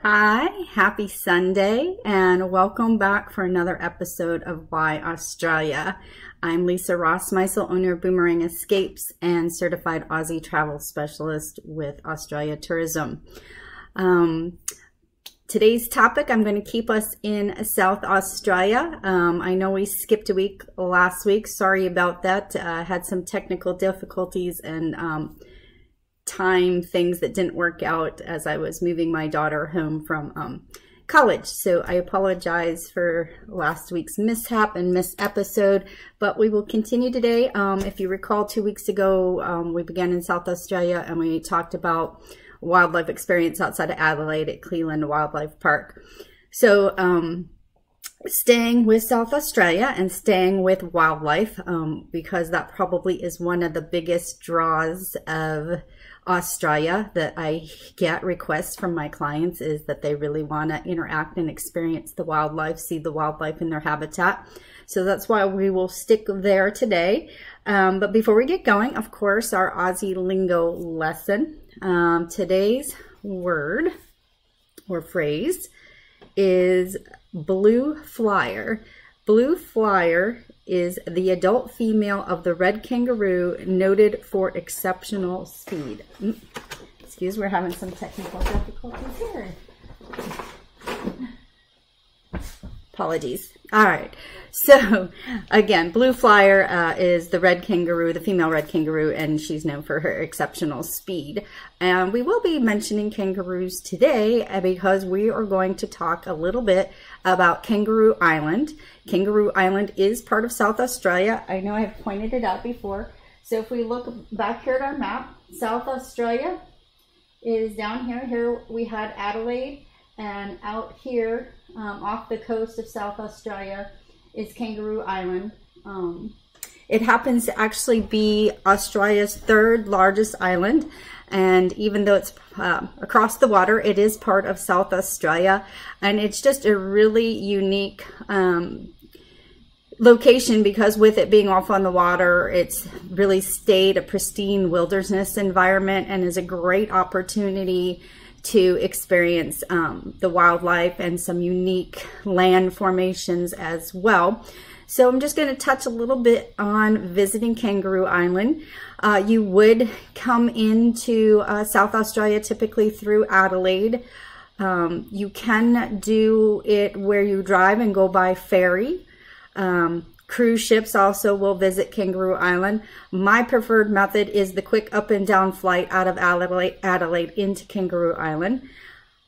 Hi, happy Sunday, and welcome back for another episode of Why Australia. I'm Lisa Rossmeissl, owner of Boomerang Escapes and certified Aussie travel specialist with Australia Tourism. Today's topic, I'm going to keep us in South Australia. I know we skipped a week last week. Sorry about that. Had some technical difficulties and time things that didn't work out as I was moving my daughter home from college. So I apologize for last week's mishap and missed episode, but we will continue today. If you recall, 2 weeks ago, we began in South Australia and we talked about wildlife experience outside of Adelaide at Cleland Wildlife Park. So staying with South Australia and staying with wildlife, because that probably is one of the biggest draws of Australia that I get requests from my clients, is that they really want to interact and experience the wildlife, see the wildlife in their habitat. So that's why we will stick there today. But before we get going, of course, our Aussie lingo lesson. Today's word or phrase is blue flyer. Blue flyer is the adult female of the red kangaroo, noted for exceptional speed. Excuse, we're having some technical difficulties here. Apologies. All right. So again, blue flyer is the red kangaroo, the female red kangaroo, and she's known for her exceptional speed. And we will be mentioning kangaroos today because we are going to talk a little bit about Kangaroo Island. Kangaroo Island is part of South Australia. I know I've pointed it out before. So if we look back here at our map, South Australia is down here. Here we had Adelaide, and out here off the coast of South Australia is Kangaroo Island. It happens to actually be Australia's third largest island, and even though it's across the water, it is part of South Australia, and it's just a really unique location because with it being off on the water, it's really stayed a pristine wilderness environment and is a great opportunity to experience the wildlife and some unique land formations as well. So I'm just going to touch a little bit on visiting Kangaroo Island. You would come into South Australia typically through Adelaide. You can do it where you drive and go by ferry. Cruise ships also will visit Kangaroo Island. My preferred method is the quick up and down flight out of Adelaide into Kangaroo Island.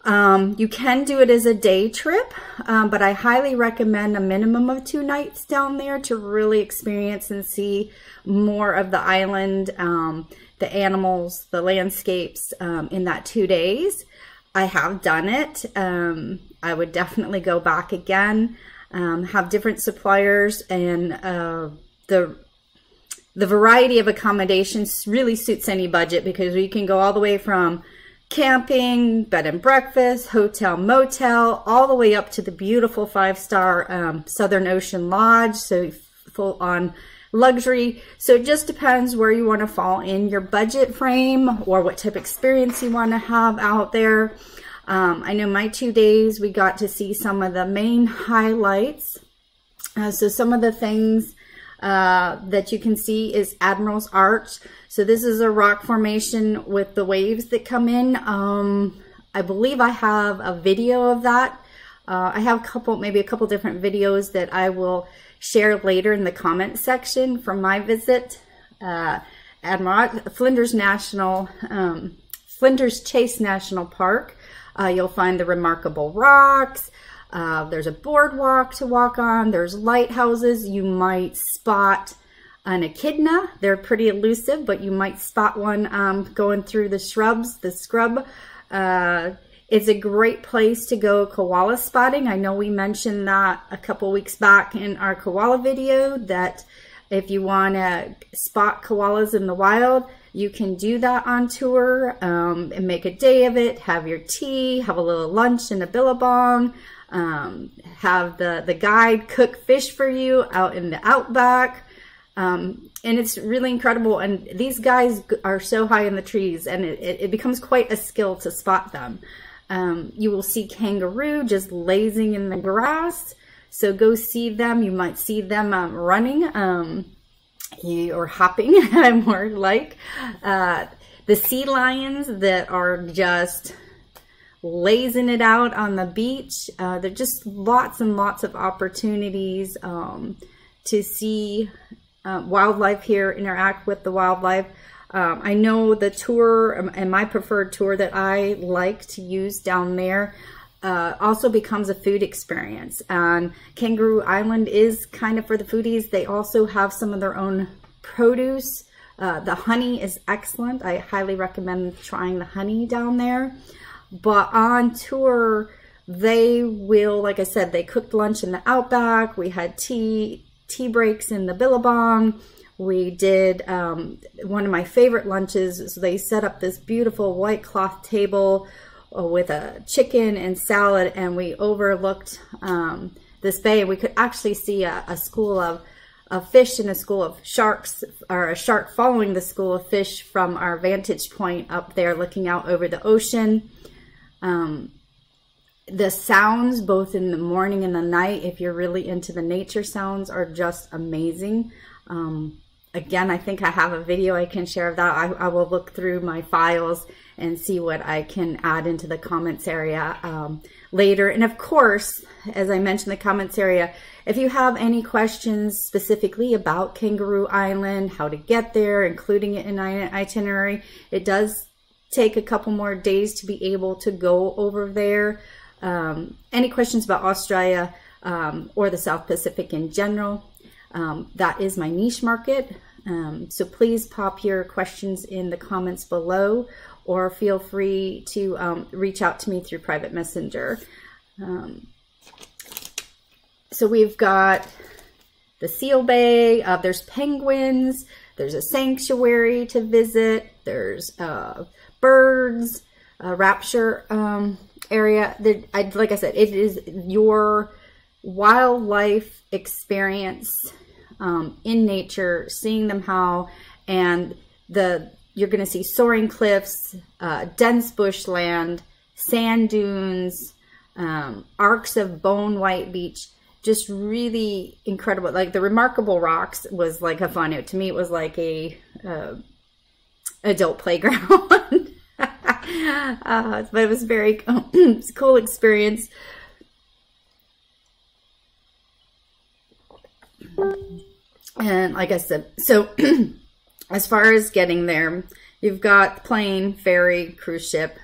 You can do it as a day trip, but I highly recommend a minimum of 2 nights down there to really experience and see more of the island, the animals, the landscapes in that 2 days. I have done it. I would definitely go back again. Have different suppliers, and the variety of accommodations really suits any budget because we can go all the way from camping, bed and breakfast, hotel, motel, all the way up to the beautiful 5-star Southern Ocean Lodge, so full on luxury. So it just depends where you want to fall in your budget frame or what type of experience you want to have out there. I know my 2 days, we got to see some of the main highlights. So some of the things that you can see is Admiral's Arch. So this is a rock formation with the waves that come in. I believe I have a video of that. I have maybe a couple different videos that I will share later in the comment section from my visit. Flinders Chase National Park. You'll find the remarkable rocks. There's a boardwalk to walk on. There's lighthouses. You might spot an echidna. They're pretty elusive, but you might spot one going through the shrubs, the scrub. It's a great place to go koala spotting. I know we mentioned that a couple weeks back in our koala video, that if you want to spot koalas in the wild, you can do that on tour and make a day of it. Have your tea, have a little lunch and a billabong, have the guide cook fish for you out in the outback. And it's really incredible. And these guys are so high in the trees, and it becomes quite a skill to spot them. You will see kangaroo just lazing in the grass. So go see them. You might see them running or hopping, more like. The sea lions that are just lazing it out on the beach. There are just lots and lots of opportunities to see wildlife here, interact with the wildlife. I know the tour and my preferred tour that I like to use down there also becomes a food experience. And Kangaroo Island is kind of for the foodies. They also have some of their own produce. The honey is excellent. I highly recommend trying the honey down there. But on tour, they will, like I said, they cooked lunch in the outback. We had tea breaks in the Billabong. We did one of my favorite lunches. So they set up this beautiful white cloth table with a chicken and salad, and we overlooked this bay. We could actually see a school of fish and a school of sharks, or a shark following the school of fish from our vantage point up there, looking out over the ocean. The sounds, both in the morning and the night, if you're really into the nature sounds, are just amazing. Again, I think I have a video I can share of that. I will look through my files and see what I can add into the comments area later. And of course, as I mentioned, the comments area, if you have any questions specifically about Kangaroo Island, how to get there, including it in an itinerary, it does take a couple more days to be able to go over there. Any questions about Australia or the South Pacific in general, that is my niche market. So please pop your questions in the comments below, or feel free to reach out to me through private messenger. So we've got the Seal Bay, there's penguins, there's a sanctuary to visit, there's birds, rapture area. Like I said, it is your wildlife experience in nature, seeing them how, and you're going to see soaring cliffs, dense bushland, sand dunes, arcs of bone white beach. Just really incredible. Like the Remarkable Rocks was like a fun. To me, it was like a adult playground. But it was very it's a cool experience. And like I said, so as far as getting there, you've got plane, ferry, cruise ship.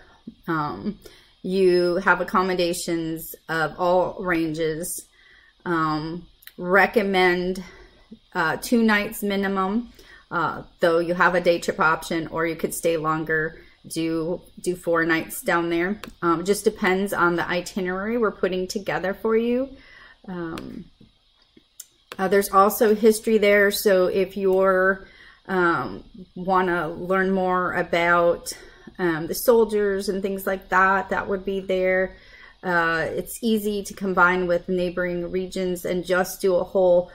You have accommodations of all ranges. Recommend 2 nights minimum, though you have a day trip option, or you could stay longer, do 4 nights down there. Just depends on the itinerary we're putting together for you. There's also history there, so if you're want to learn more about the soldiers and things like that, that would be there. It's easy to combine with neighboring regions and just do a whole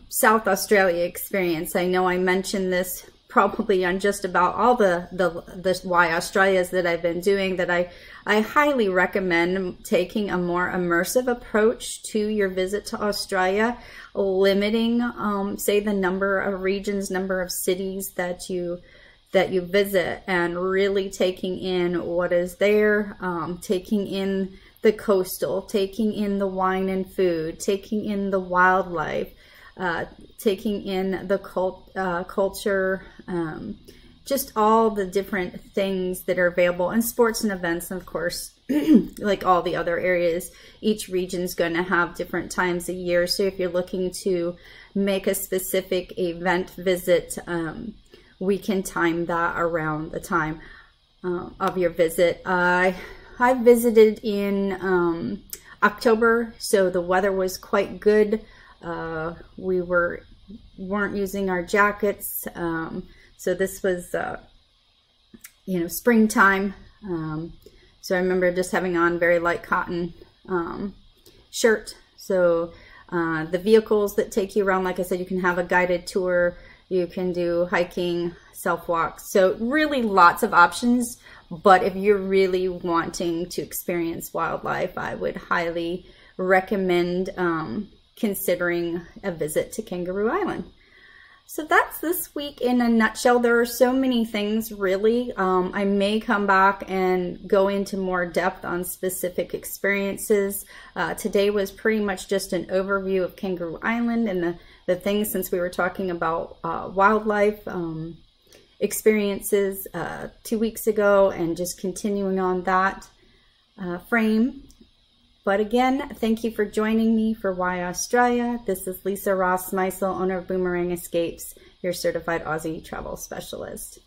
South Australia experience. I know I mentioned this probably on just about all the Why Australias that I've been doing, that I highly recommend taking a more immersive approach to your visit to Australia, limiting say the number of regions, number of cities that you visit, and really taking in what is there, taking in the coastal, taking in the wine and food, taking in the wildlife, taking in the culture, just all the different things that are available, and sports and events, and of course, like all the other areas, each region's going to have different times a year. So if you're looking to make a specific event visit, we can time that around the time of your visit. I visited in October, so the weather was quite good. We weren't using our jackets, so this was springtime. So I remember just having on very light cotton shirt. So the vehicles that take you around, like I said, you can have a guided tour. You can do hiking, self-walks. So really lots of options, But if you're really wanting to experience wildlife, I would highly recommend considering a visit to Kangaroo Island. So that's this week in a nutshell. There are so many things, really. I may come back and go into more depth on specific experiences. Today was pretty much just an overview of Kangaroo Island and the things, since we were talking about wildlife experiences 2 weeks ago, and just continuing on that frame. But again, thank you for joining me for Why Australia. This is Lisa Rossmeissl, owner of Boomerang Escapes, your certified Aussie travel specialist.